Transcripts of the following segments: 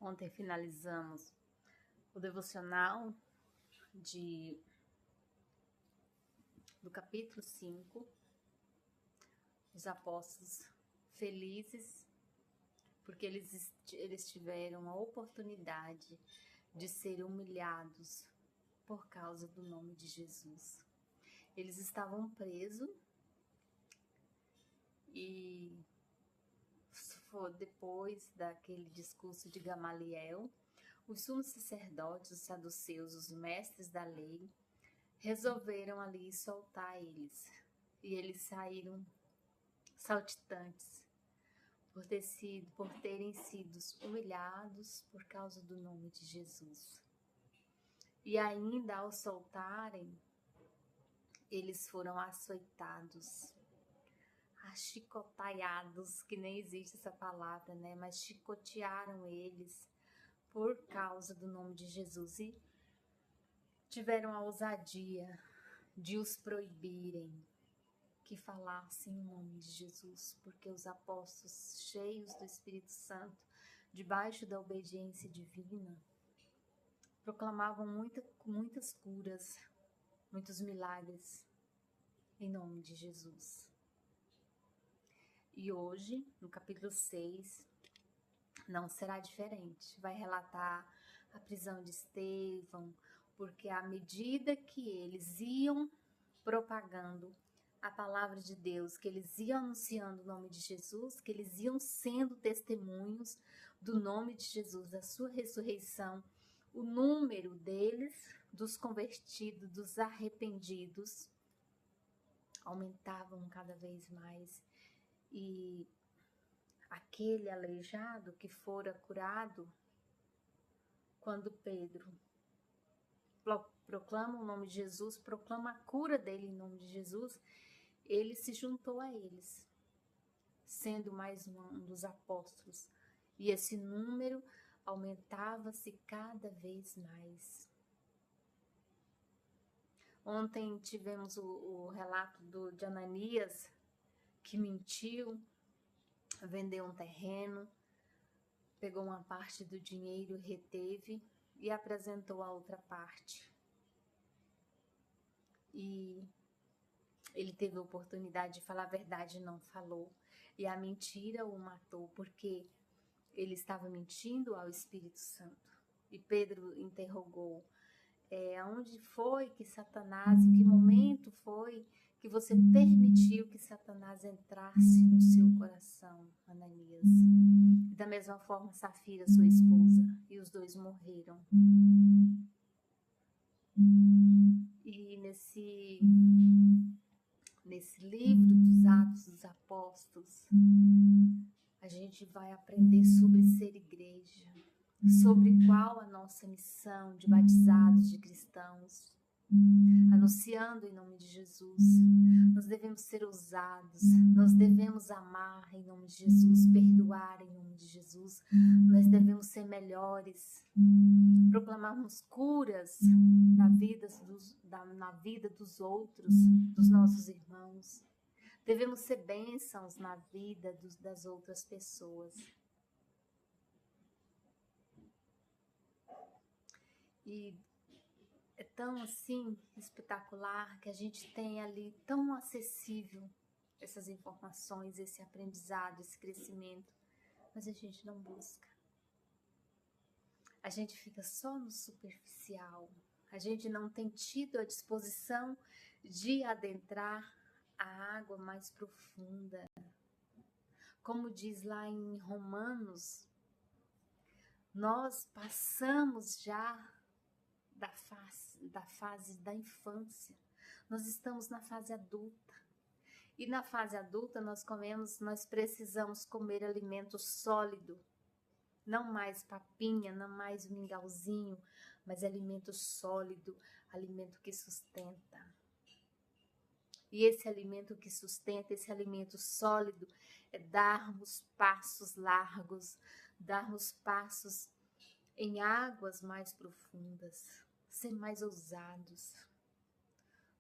Ontem finalizamos o devocional do capítulo 5, os apóstolos felizes, porque eles tiveram a oportunidade de serem humilhados por causa do nome de Jesus. Eles estavam presos e depois daquele discurso de Gamaliel, os sumos sacerdotes, os saduceus, os mestres da lei, resolveram ali soltar eles. E eles saíram saltitantes por terem sido humilhados por causa do nome de Jesus. E ainda ao soltarem, eles foram açoitados, achicotaiados, que nem existe essa palavra, né? Mas chicotearam eles por causa do nome de Jesus e tiveram a ousadia de os proibirem que falassem o nome de Jesus, porque os apóstolos, cheios do Espírito Santo, debaixo da obediência divina, proclamavam muitas curas, muitos milagres em nome de Jesus. E hoje, no capítulo 6, não será diferente. Vai relatar a prisão de Estevão, porque à medida que eles iam propagando a palavra de Deus, que eles iam anunciando o nome de Jesus, que eles iam sendo testemunhos do nome de Jesus, da sua ressurreição, o número deles, dos convertidos, dos arrependidos, aumentavam cada vez mais. E aquele aleijado que fora curado, quando Pedro proclama o nome de Jesus, proclama a cura dele em nome de Jesus, ele se juntou a eles, sendo mais um dos apóstolos. E esse número aumentava-se cada vez mais. Ontem tivemos o relato de Ananias, que mentiu, vendeu um terreno, pegou uma parte do dinheiro, reteve e apresentou a outra parte. E ele teve a oportunidade de falar a verdade e não falou. E a mentira o matou, porque ele estava mentindo ao Espírito Santo. E Pedro interrogou, onde foi que Satanás, em que momento foi que você permitiu que Satanás entrasse no seu coração, Ananias? E da mesma forma, Safira, sua esposa, e os dois morreram. E nesse livro dos Atos dos Apóstolos, a gente vai aprender sobre ser igreja, sobre qual a nossa missão de batizados, de cristãos, anunciando em nome de Jesus. Nós devemos ser ousados, nós devemos amar em nome de Jesus, perdoar em nome de Jesus, nós devemos ser melhores, proclamarmos curas na vida dos outros, dos nossos irmãos. Devemos ser bênçãos na vida das outras pessoas. E é tão assim espetacular que a gente tem ali tão acessível essas informações, esse aprendizado, esse crescimento, mas a gente não busca. A gente fica só no superficial. A gente não tem tido a disposição de adentrar a água mais profunda. Como diz lá em Romanos, nós passamos já da fase da infância. Nós estamos na fase adulta. E na fase adulta nós precisamos comer alimento sólido. Não mais papinha, não mais mingauzinho, mas alimento sólido, alimento que sustenta. E esse alimento que sustenta, esse alimento sólido, é darmos passos largos, darmos passos em águas mais profundas, ser mais ousados,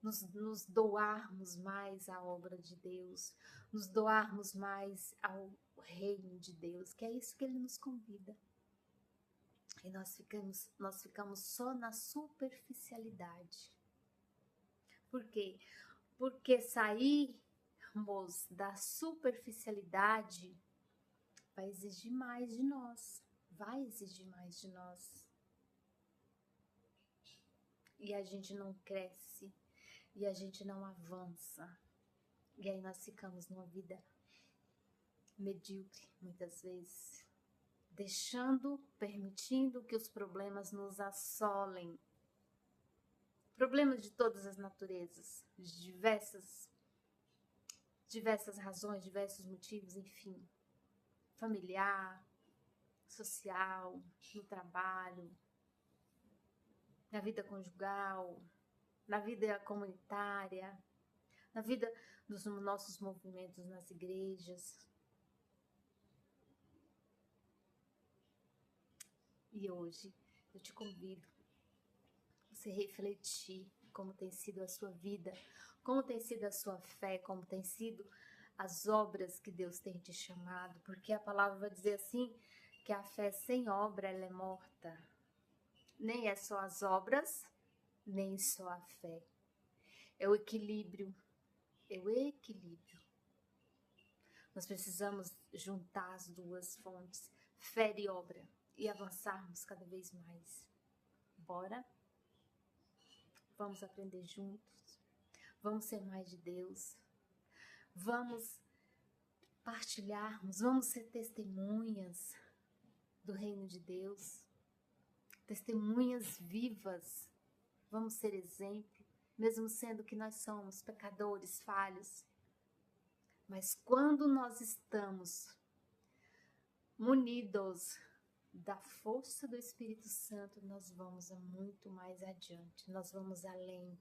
nos doarmos mais à obra de Deus, nos doarmos mais ao reino de Deus, que é isso que Ele nos convida. E nós ficamos só na superficialidade. Por quê? Porque sairmos da superficialidade vai exigir mais de nós. Vai exigir mais de nós. E a gente não cresce. E a gente não avança. E aí nós ficamos numa vida medíocre, muitas vezes. Permitindo que os problemas nos assolem. Problemas de todas as naturezas, de diversas razões, diversos motivos, enfim. Familiar, social, no trabalho, na vida conjugal, na vida comunitária, na vida dos nossos movimentos nas igrejas. E hoje eu te convido a você refletir como tem sido a sua vida, como tem sido a sua fé, como tem sido as obras que Deus tem te chamado, porque a palavra vai dizer assim, que a fé sem obra ela é morta. Nem é só as obras, nem só a fé. É o equilíbrio, é o equilíbrio. Nós precisamos juntar as duas fontes, fé e obra, e avançarmos cada vez mais. Bora? Vamos aprender juntos. Vamos ser mais de Deus. Vamos partilharmos, vamos ser testemunhas do reino de Deus. Testemunhas vivas. Vamos ser exemplo, mesmo sendo que nós somos pecadores, falhos. Mas quando nós estamos munidos da força do Espírito Santo, nós vamos muito mais adiante, nós vamos além.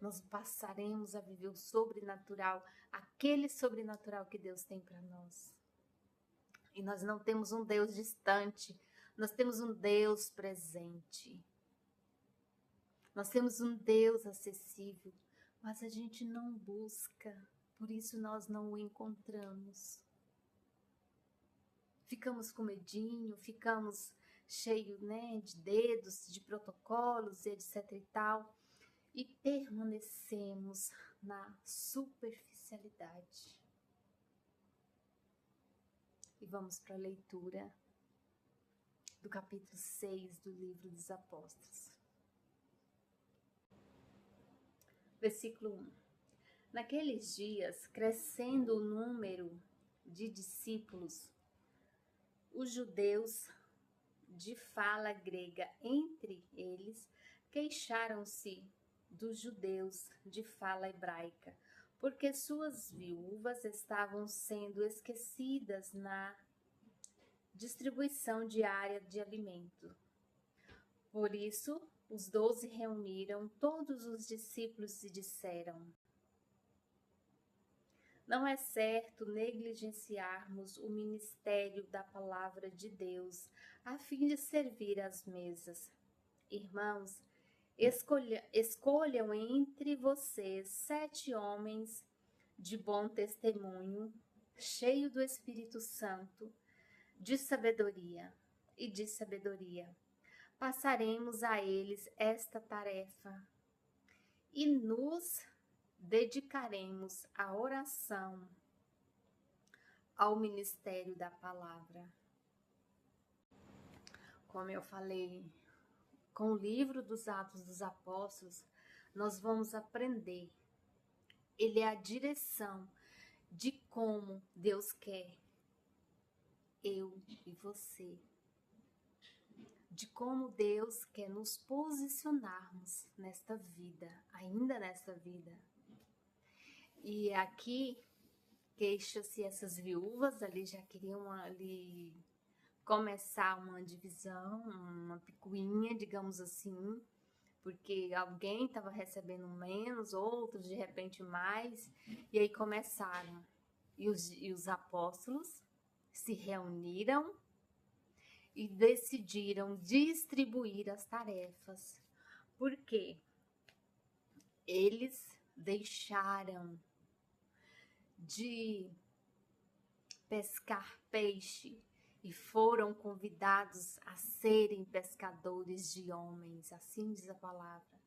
Nós passaremos a viver o sobrenatural, aquele sobrenatural que Deus tem para nós. E nós não temos um Deus distante, nós temos um Deus presente. Nós temos um Deus acessível, mas a gente não busca, por isso nós não o encontramos. Ficamos com medinho, ficamos cheios, de dedos, de protocolos, etc e tal, e permanecemos na superficialidade. E vamos para a leitura do capítulo 6 do livro dos Apóstolos. Versículo 1. Naqueles dias, crescendo o número de discípulos, os judeus de fala grega entre eles queixaram-se dos judeus de fala hebraica, porque suas viúvas estavam sendo esquecidas na distribuição diária de alimento. Por isso, os 12 reuniram todos os discípulos e disseram: não é certo negligenciarmos o ministério da palavra de Deus a fim de servir às mesas. Irmãos, escolham entre vocês 7 homens de bom testemunho, cheios do Espírito Santo, de sabedoria. Passaremos a eles esta tarefa e nos dedicaremos à oração, ao ministério da palavra. Como eu falei, com o livro dos Atos dos Apóstolos, nós vamos aprender. Ele é a direção de como Deus quer eu e você. De como Deus quer nos posicionarmos nesta vida, ainda nesta vida. E aqui, queixa-se essas viúvas, ali já queriam começar uma divisão, uma picuinha, digamos assim, porque alguém estava recebendo menos, outros de repente mais, e aí começaram. E os apóstolos se reuniram e decidiram distribuir as tarefas, porque eles deixaram de pescar peixe e foram convidados a serem pescadores de homens, assim diz a palavra.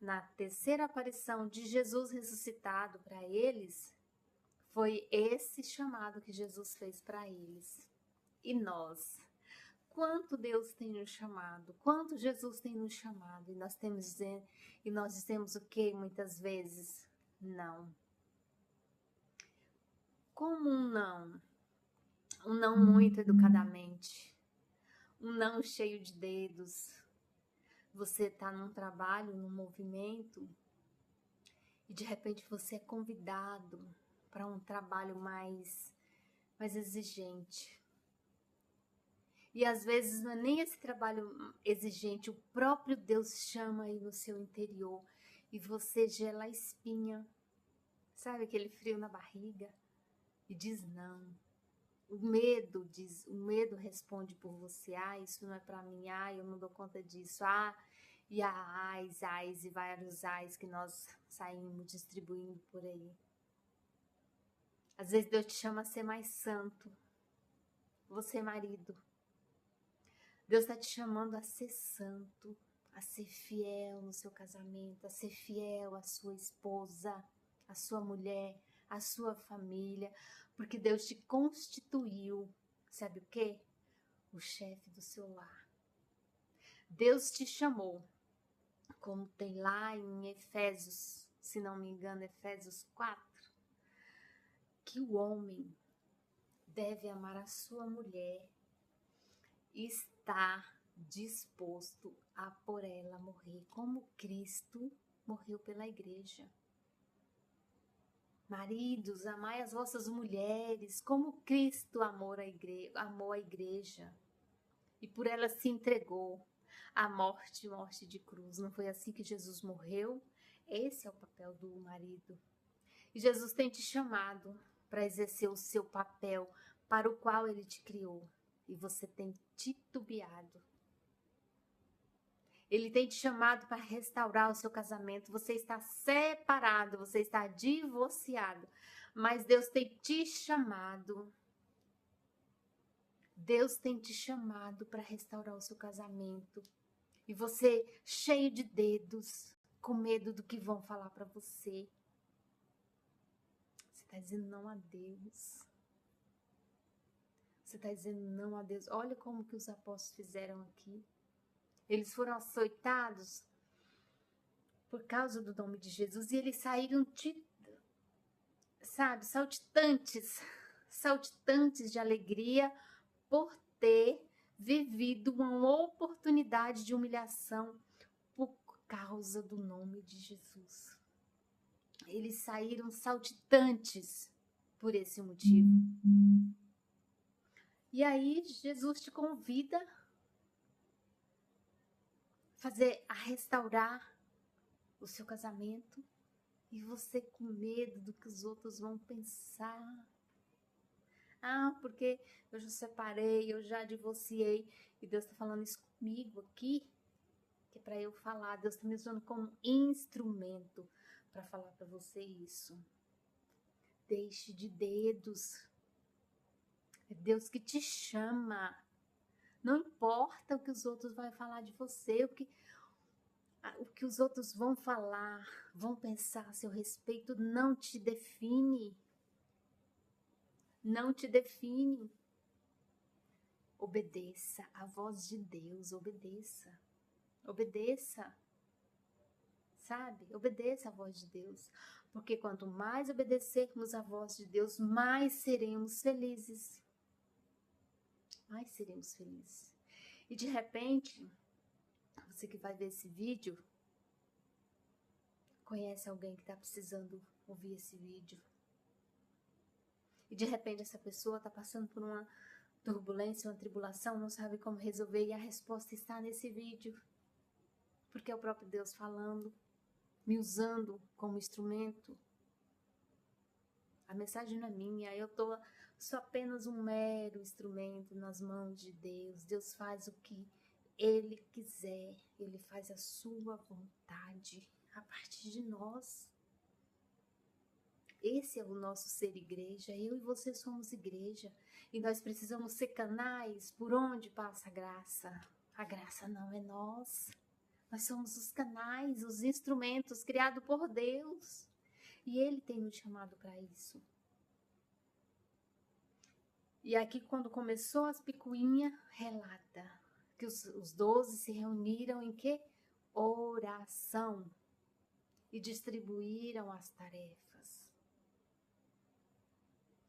Na terceira aparição de Jesus ressuscitado para eles, foi esse chamado que Jesus fez para eles. E nós? Quanto Deus tem nos chamado? Quanto Jesus tem nos chamado? E nós dizemos o que muitas vezes? Não. Como um não? Um não muito educadamente. Um não cheio de dedos. Você está num trabalho, num movimento, e de repente você é convidado para um trabalho mais exigente. E às vezes não é nem esse trabalho exigente, o próprio Deus chama aí no seu interior e você gela a espinha, sabe aquele frio na barriga? E diz não. O medo responde por você, isso não é para mim, eu não dou conta disso, e e vários ais que nós saímos distribuindo por aí. Às vezes Deus te chama a ser mais santo, você marido. Deus está te chamando a ser santo, a ser fiel no seu casamento, a ser fiel à sua esposa, à sua mulher, à sua família, porque Deus te constituiu, sabe o quê? O chefe do seu lar. Deus te chamou, como tem lá em Efésios, se não me engano, Efésios 4, que o homem deve amar a sua mulher e estar disposto a por ela morrer, como Cristo morreu pela igreja. Maridos, amai as vossas mulheres, como Cristo amou a igreja e por ela se entregou à morte de cruz. Não foi assim que Jesus morreu? Esse é o papel do marido. E Jesus tem te chamado para exercer o seu papel para o qual ele te criou. E você tem titubeado. Ele tem te chamado para restaurar o seu casamento. Você está separado, você está divorciado. Mas Deus tem te chamado. Deus tem te chamado para restaurar o seu casamento. E você, cheio de dedos, com medo do que vão falar para você. Você está dizendo não a Deus. Você está dizendo não a Deus. Olha como que os apóstolos fizeram aqui. Eles foram açoitados por causa do nome de Jesus e eles saíram, saltitantes de alegria por ter vivido uma oportunidade de humilhação por causa do nome de Jesus. Eles saíram saltitantes por esse motivo. E aí Jesus te convida a restaurar o seu casamento e você com medo do que os outros vão pensar. Porque eu já separei, eu já divorciei e Deus está falando isso comigo aqui, que é para eu falar. Deus está me usando como instrumento para falar para você isso. Deixe de dedos. É Deus que te chama. Não importa o que os outros vão falar de você, o que os outros vão falar, vão pensar a seu respeito, não te define. Não te define. Obedeça à voz de Deus, obedeça. Obedeça. Sabe? Obedeça à voz de Deus. Porque quanto mais obedecermos à voz de Deus, mais seremos felizes. Mais seremos felizes. E de repente, você que vai ver esse vídeo, conhece alguém que está precisando ouvir esse vídeo. E de repente essa pessoa está passando por uma turbulência, uma tribulação, não sabe como resolver e a resposta está nesse vídeo. Porque é o próprio Deus falando, me usando como instrumento. A mensagem não é minha, sou apenas um mero instrumento nas mãos de Deus. Deus faz o que Ele quiser, Ele faz a sua vontade a partir de nós. Esse é o nosso ser igreja. Eu e você somos igreja. E nós precisamos ser canais por onde passa a graça. A graça não é nós. Nós somos os canais, os instrumentos criados por Deus. E Ele tem nos chamado para isso. E aqui, quando começou as picuinhas, relata que os 12 se reuniram em quê? Oração. E distribuíram as tarefas.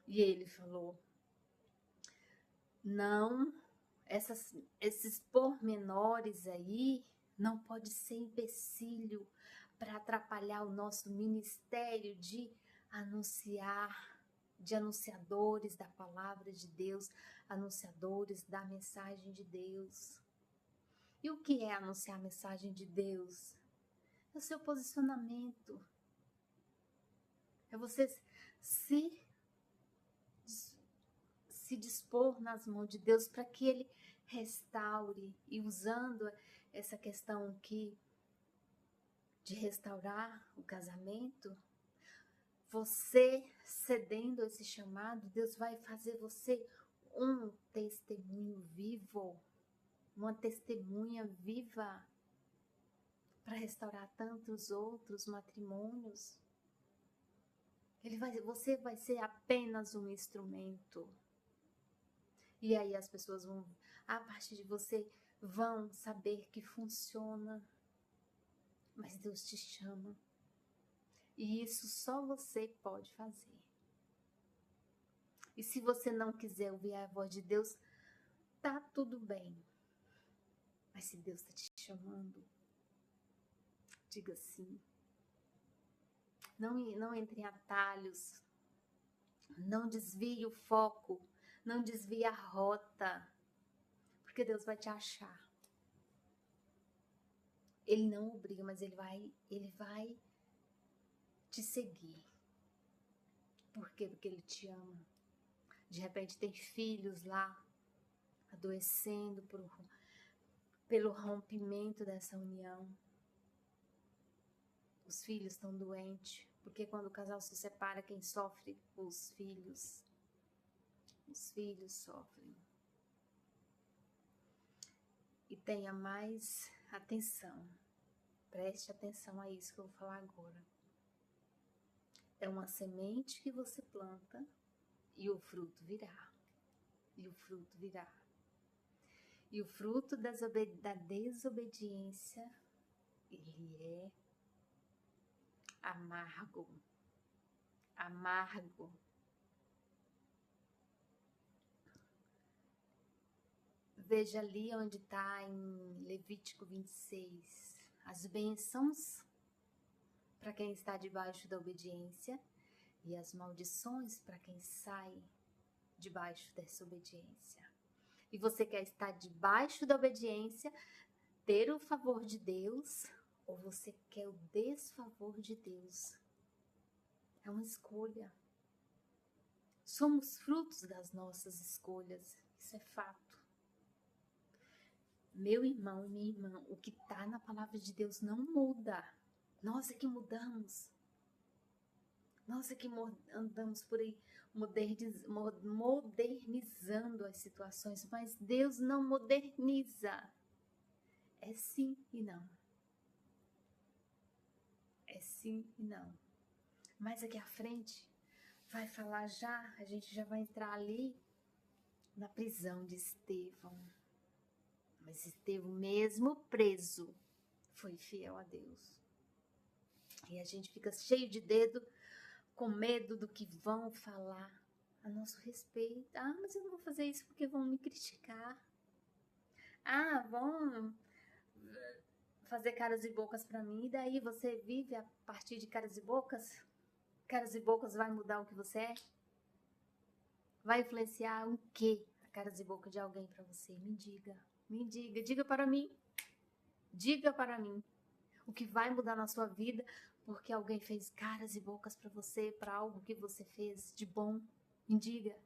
E ele falou, não, esses pormenores aí não pode ser empecilho para atrapalhar o nosso ministério de anunciar, de anunciadores da palavra de Deus, anunciadores da mensagem de Deus. E o que é anunciar a mensagem de Deus? É o seu posicionamento. É você se dispor nas mãos de Deus para que Ele restaure. E usando essa questão aqui de restaurar o casamento, você cedendo a esse chamado, Deus vai fazer você um testemunho vivo, uma testemunha viva para restaurar tantos outros matrimônios. Você vai ser apenas um instrumento. E aí as pessoas vão, a partir de você, vão saber que funciona. Mas Deus te chama. E isso só você pode fazer. E se você não quiser ouvir a voz de Deus, tá tudo bem. Mas se Deus está te chamando, diga sim. Não entre em atalhos. Não desvie o foco. Não desvie a rota. Porque Deus vai te achar. Ele não obriga, mas Ele vai te seguir. Por quê? Porque Ele te ama. De repente tem filhos lá, adoecendo pelo rompimento dessa união. Os filhos estão doentes, porque quando o casal se separa, quem sofre? Os filhos. Os filhos sofrem. E tenha mais atenção. Preste atenção a isso que eu vou falar agora. É uma semente que você planta e o fruto virá. E o fruto virá. E o fruto da desobediência, ele é amargo. Amargo. Veja ali onde está em Levítico 26. As bênçãos para quem está debaixo da obediência e as maldições para quem sai debaixo dessa obediência. E você quer estar debaixo da obediência, ter o favor de Deus, ou você quer o desfavor de Deus? É uma escolha. Somos frutos das nossas escolhas, isso é fato. Meu irmão e minha irmã, o que está na palavra de Deus não muda. Nós é que mudamos. Nós é que andamos por aí modernizando as situações, mas Deus não moderniza. É sim e não. É sim e não. Mas aqui à frente vai falar já, a gente já vai entrar ali na prisão de Estevão. Mas Estevão, mesmo preso, foi fiel a Deus. E a gente fica cheio de dedo, com medo do que vão falar a nosso respeito. Ah, mas eu não vou fazer isso porque vão me criticar. Ah, vão fazer caras e bocas para mim. E daí você vive a partir de caras e bocas? Caras e bocas vai mudar o que você é? Vai influenciar o quê? A caras e bocas de alguém para você? Me diga. Me diga, diga para mim. Diga para mim o que vai mudar na sua vida porque alguém fez caras e bocas para você, para algo que você fez de bom. Me diga.